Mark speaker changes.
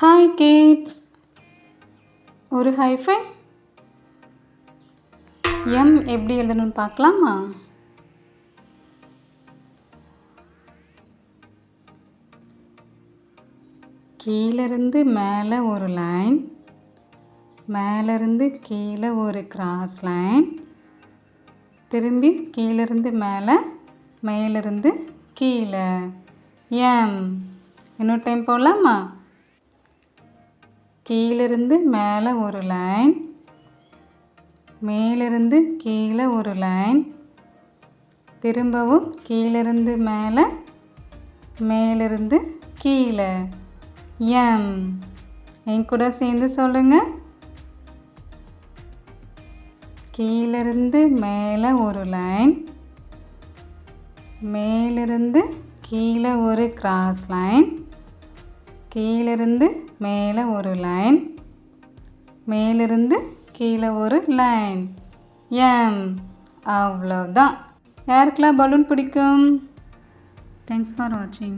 Speaker 1: Hi kids, ஒரு hi-fi M எப்படி எழுதணும்னு பார்க்கலாமா? கீழிருந்து மேலே ஒரு லைன், மேலேருந்து கீழே ஒரு கிராஸ் லைன், திரும்பி கீழிருந்து மேலே, மேலிருந்து கீழே. எம் இன்னொரு டைம் போகலாமா? கீழிருந்து மேலே ஒரு லைன், மேலிருந்து கீழே ஒரு லைன், திரும்பவும் கீழிருந்து மேலே, மேலிருந்து கீழே. எம் என் கூட சேர்ந்து சொல்லுங்க. கீழிருந்து மேலே ஒரு லைன், மேலிருந்து கீழே ஒரு கிராஸ் லைன், கீழிருந்து மேலே ஒரு லைன், மேலிருந்து கீழே ஒரு லைன். எம் அவ்வளோதான். யாருக்கெல்லாம் பலூன் பிடிக்கும்? தேங்க்ஸ் ஃபார் வாட்சிங்.